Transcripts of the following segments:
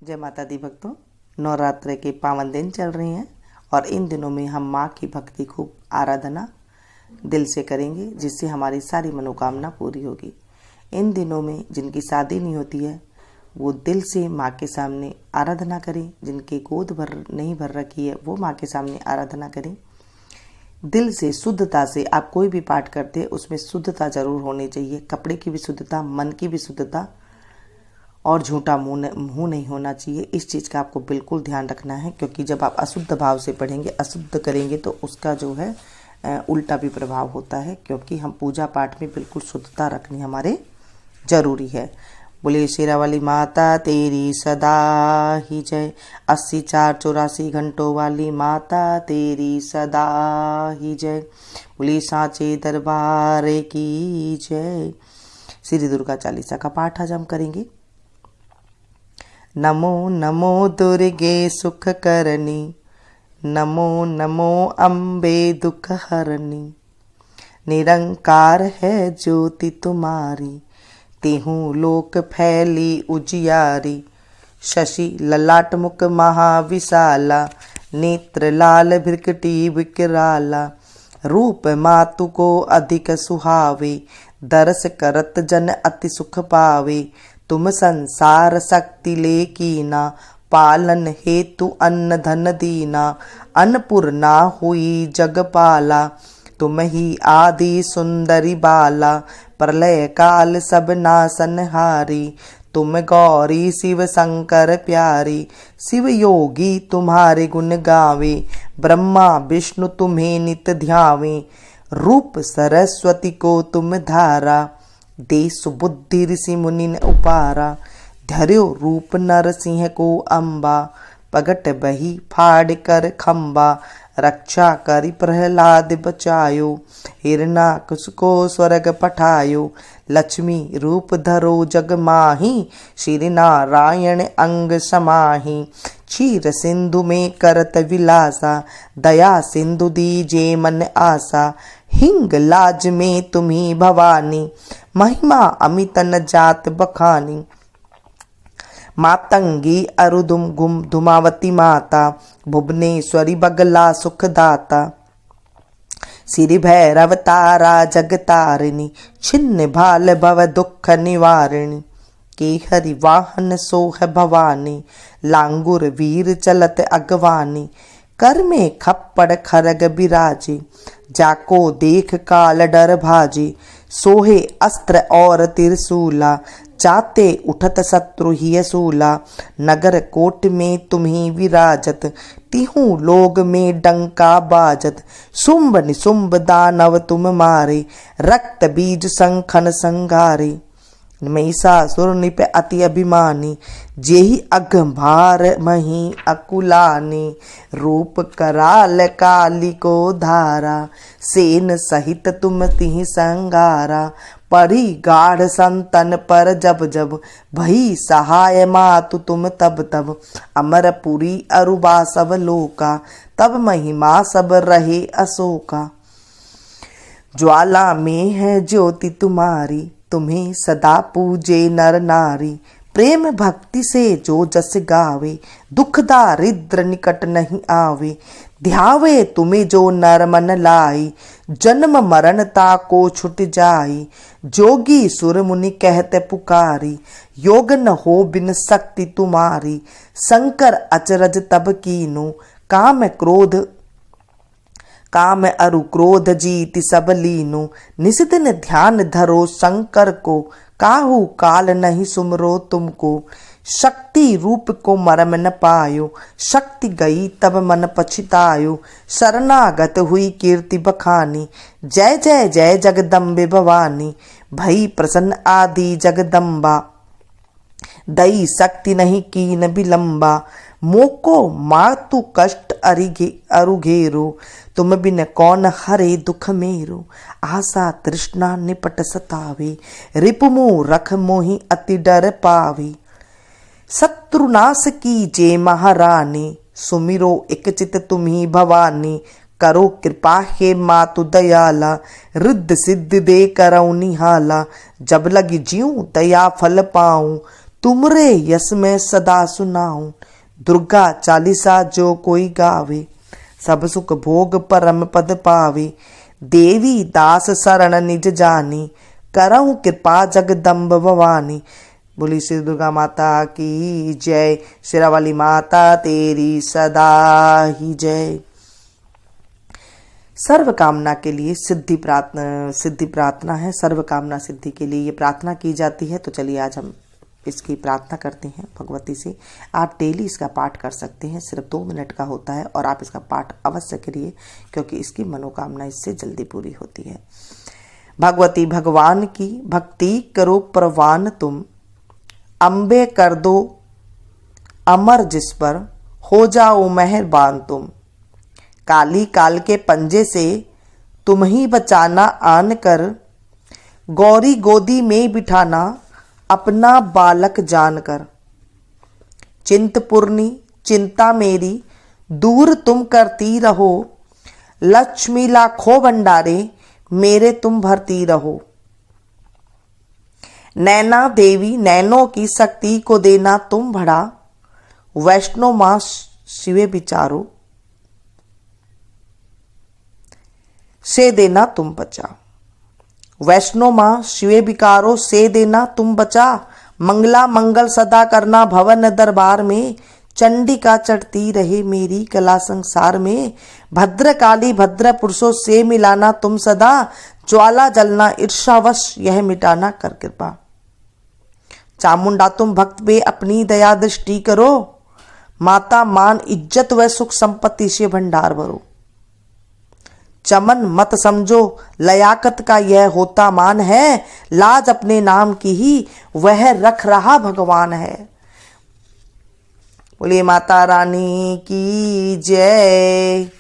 जय माता दी भक्तों। नवरात्र के पावन दिन चल रहे हैं और इन दिनों में हम माँ की भक्ति खूब आराधना दिल से करेंगे, जिससे हमारी सारी मनोकामना पूरी होगी। इन दिनों में जिनकी शादी नहीं होती है वो दिल से माँ के सामने आराधना करें। जिनकी गोद भर नहीं भर रखी है वो माँ के सामने आराधना करें। दिल से शुद्धता से आप कोई भी पाठ करते हैं उसमें शुद्धता जरूर होनी चाहिए। कपड़े की भी शुद्धता, मन की भी शुद्धता और झूठा मुंह नहीं होना चाहिए। इस चीज़ का आपको बिल्कुल ध्यान रखना है, क्योंकि जब आप अशुद्ध भाव से पढ़ेंगे, अशुद्ध करेंगे तो उसका जो है उल्टा भी प्रभाव होता है। क्योंकि हम पूजा पाठ में बिल्कुल शुद्धता रखनी हमारे ज़रूरी है। बोले शेरा वाली माता तेरी सदा ही जय। 80 4 84 घंटों वाली माता तेरी सदा ही जय। बोले सांचे दरबार की जय। श्री दुर्गा चालीसा का पाठ आज हम करेंगे। नमो नमो दुर्गे सुख करनी, नमो नमो अम्बे दुख हरनी। निरंकार है ज्योति तुम्हारी, तेहूं लोक फैली उजियारी। शशि ललाट मुख महाविशाला, नेत्र लाल भृकटी विकराला। रूप मातु को अधिक सुहावे, दरस करत जन अति सुख पावे। तुम संसार शक्ति ले कीना, पालन हेतु अन्न धन दीना। अन्नपूर्णा हुई जगपाला, तुम ही आदि सुंदरी बाला। प्रलय काल सब नासनहारी, तुम गौरी शिव शंकर प्यारी। शिव योगी तुम्हारे गुण गावे, ब्रह्मा विष्णु तुम्हें नित ध्यावे। रूप सरस्वती को तुम धारा, दे सुबुद्धि ऋषि मुनि ने उपारा। धर्यो रूप नरसिंह को अम्बा, पगट बही फाड़ कर खम्बा। रक्षा करी प्रहलाद बचायो, हिरणाक्ष को स्वर्ग पठायो। लक्ष्मी रूप धरो जग माही, श्री नारायण अंग समाही। क्षीर सिंधु में करत विलासा, दया सिंधु दीजे मन आशा। हिंग लाज में तुम्ही भवानी, महिमा अमित न जात बखानी। मातंगी अरुदुम गुम धुमावती माता, भुवनेश्वरी बगला सुखदाता। श्री भैरव तारा जगतारिणी, छिन्न भाल भव दुख निवारिणी। केहरि वाहन सोह भवानी, लांगुर वीर चलत अगवानी। कर में खप्पड़ खरग बिराजे, जाको देख काल डर भाजे। सोहे अस्त्र और तिरसूला, जाते उठत शत्रु ही सूला। नगर कोट में तुम्ही विराजत, तिहूं लोग में डंका बाजत। शुंभ निशुंभ दानव तुम मारे, रक्त बीज संखन संगारे। महिषासुर निप अति अभिमानी, जेहि अघभार मही अकुलानी। रूप कराल काली को धारा, सेन सहित तुम तिहि संगारा। परी गाढ़ संतन पर जब जब, भई सहाय मातु तुम तब तब। अमरपुरी अरुबा सब लोका, तब महिमा सब रहे अशोका। ज्वाला में है ज्योति तुम्हारी, तुम्हें सदा पूजे नर नारी। प्रेम भक्ति से जो जस गावे, दुख दारिद्र निकट नहीं आवे। ध्यावे तुम्हें जो नर मन लाई, जन्म मरण ताको छुट जाई। जोगी सुर मुनि कहते पुकारी, योग न हो बिन शक्ति तुम्हारी। शंकर अचरज तब कीनो, काम अरु क्रोध जीति सब लीनो। निशिदिन ध्यान धरो शंकर को, काहू काल नहीं सुमरो तुमको। शक्ति रूप को मरम न पायो, शक्ति गई तब मन पछतायो। शरणागत हुई कीर्ति बखानी, जय जय जय जगदम्बे भवानी। भई प्रसन्न आदि जगदम्बा, दई शक्ति नहीं कीन विलंबा। मोको मातु कष्ट अरुघेरो, तुम बिन कौन हरे दुख मेरो। आशा तृष्णा निपट सतावे, रिपुमु रख मोहि अति डर पावे। शत्रुनाश कीजे महारानी, सुमिरो एक चित तुम्ही भवानी। करो कृपा हे मातु दयाला, रिद्ध सिद्ध दे करौ निहाला। जब लगी जीऊं दया फल पाऊं, तुमरे यस में सदा सुनाऊं, दुर्गा चालीसा जो कोई गावे, सब सुख भोग परम पद पावे, देवी दास शरण निज जानी, करहु कृपा जगदम्ब भवानी। बोली श्री दुर्गा माता की जय, शेरावाली माता तेरी सदा ही जय। सर्व कामना के लिए सिद्धि प्रार्थना है, सर्व कामना सिद्धि के लिए ये प्रार्थना की जाती है। तो चलिए आज हम इसकी प्रार्थना करते हैं भगवती से। आप डेली इसका पाठ कर सकते हैं, सिर्फ 2 मिनट का होता है और आप इसका पाठ अवश्य करिए, क्योंकि इसकी मनोकामना इससे जल्दी पूरी होती है। भगवती भगवान की भक्ति करो प्रवान तुम, अम्बे कर दो अमर जिस पर, हो जाओ मेहरबान तुम, काली काल के पंजे से तुम ही बचाना आन कर, गौरी गोदी में बिठाना अपना बालक जानकर, चिंतपूर्णी चिंता मेरी दूर तुम करती रहो, लक्ष्मी लाखों भंडारे मेरे तुम भरती रहो, नैना देवी नैनों की शक्ति को देना तुम बढ़ा, वैष्णो मां शिवे विचारो से देना तुम बचा, वैष्णो मां शिवे विकारो से देना तुम बचा, मंगला मंगल सदा करना भवन दरबार में, चंडिका चढ़ती रहे मेरी कला संसार में, भद्र काली भद्र पुरुषों से मिलाना तुम सदा, ज्वाला जलना ईर्षावश यह मिटाना कर कृपा, चामुंडा तुम भक्त पे अपनी दया दृष्टि करो, माता मान इज्जत व सुख संपत्ति से भंडार भरो, चमन मत समझो लयाकत का यह होता मान है, लाज अपने नाम की ही वह रख रहा भगवान है। बोलिए माता रानी की जय।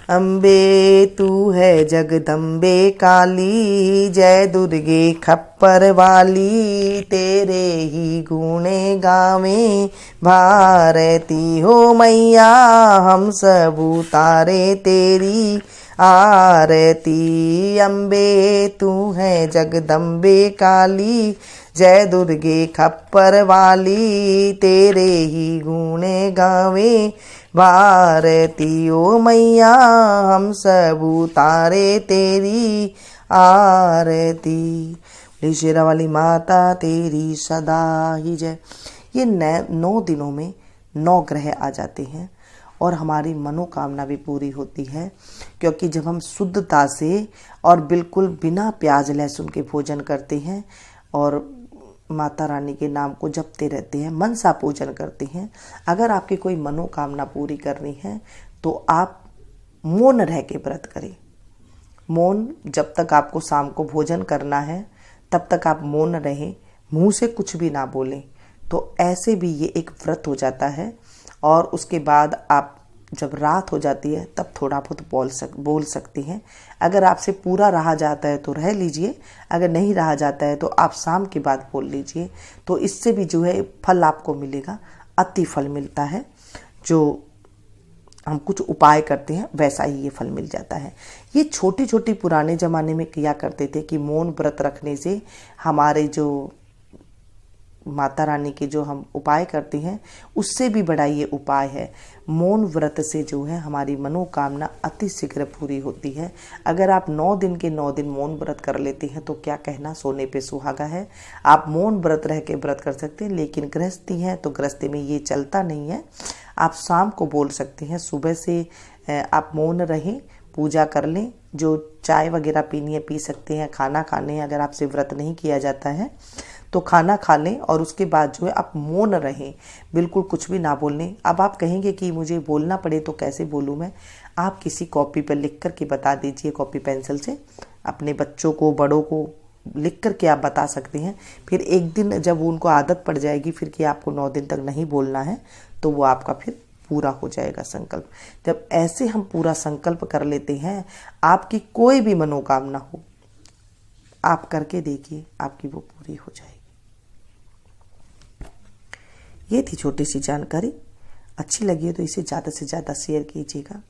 अम्बे तू है जगदम्बे काली, जय दुर्गे खप्पर वाली, तेरे ही गुणे गावे भारती हो मैया, हम सब उतारे तेरी आरती। अम्बे तू है जगदम्बे काली, जय दुर्गे खप्पर वाली, तेरे ही गुणे गावे भारती ओ मैया, हम सब उतारे तेरी आरती। शेरावाली माता तेरी सदा ही जय। ये 9 दिनों में 9 ग्रह आ जाते हैं और हमारी मनोकामना भी पूरी होती है, क्योंकि जब हम शुद्धता से और बिल्कुल बिना प्याज लहसुन के भोजन करते हैं और माता रानी के नाम को जपते रहते हैं, मनसा पूजन करते हैं, अगर आपकी कोई मनोकामना पूरी करनी है तो आप मौन रह के व्रत करें। मौन, जब तक आपको शाम को भोजन करना है तब तक आप मौन रहें, मुंह से कुछ भी ना बोलें, तो ऐसे भी ये एक व्रत हो जाता है। और उसके बाद आप जब रात हो जाती है तब थोड़ा बहुत बोल सकते हैं। अगर आपसे पूरा रहा जाता है तो रह लीजिए, अगर नहीं रहा जाता है तो आप शाम के बाद बोल लीजिए, तो इससे भी जो है फल आपको मिलेगा, अति फल मिलता है। जो हम कुछ उपाय करते हैं वैसा ही ये फल मिल जाता है। ये छोटी छोटी पुराने ज़माने में किया करते थे कि मौन व्रत रखने से हमारे जो माता रानी के जो हम उपाय करते हैं उससे भी बड़ा ये उपाय है। मौन व्रत से जो है हमारी मनोकामना अति शीघ्र पूरी होती है। अगर आप 9 दिन के 9 दिन मौन व्रत कर लेते हैं तो क्या कहना, सोने पे सुहागा है। आप मौन व्रत रह के व्रत कर सकते हैं, लेकिन गृहस्थी है तो गृहस्थी में ये चलता नहीं है। आप शाम को बोल सकते हैं, सुबह से आप मौन रहें, पूजा कर लें, जो चाय वगैरह पीनी है पी सकते हैं, खाना खाने अगर आपसे व्रत नहीं किया जाता है तो खाना खा लें और उसके बाद जो है आप मौन रहें, बिल्कुल कुछ भी ना बोलें। अब आप कहेंगे कि मुझे बोलना पड़े तो कैसे बोलूँ मैं, आप किसी कॉपी पर लिख कर के बता दीजिए, कॉपी पेंसिल से अपने बच्चों को, बड़ों को लिख कर के आप बता सकते हैं। फिर एक दिन जब उनको आदत पड़ जाएगी फिर कि आपको 9 दिन तक नहीं बोलना है, तो वो आपका फिर पूरा हो जाएगा संकल्प। जब ऐसे हम पूरा संकल्प कर लेते हैं, आपकी कोई भी मनोकामना हो आप करके देखिए, आपकी वो पूरी हो जाएगी। ये थी छोटी सी जानकारी, अच्छी लगी है तो इसे ज़्यादा से ज़्यादा शेयर कीजिएगा।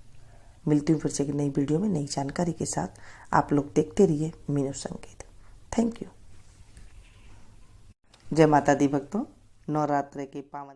मिलती हूँ फिर से एक नई वीडियो में नई जानकारी के साथ। आप लोग देखते रहिए मीनू संगीत। Thank you. जय माता दी भक्तों, नवरात्र के पावन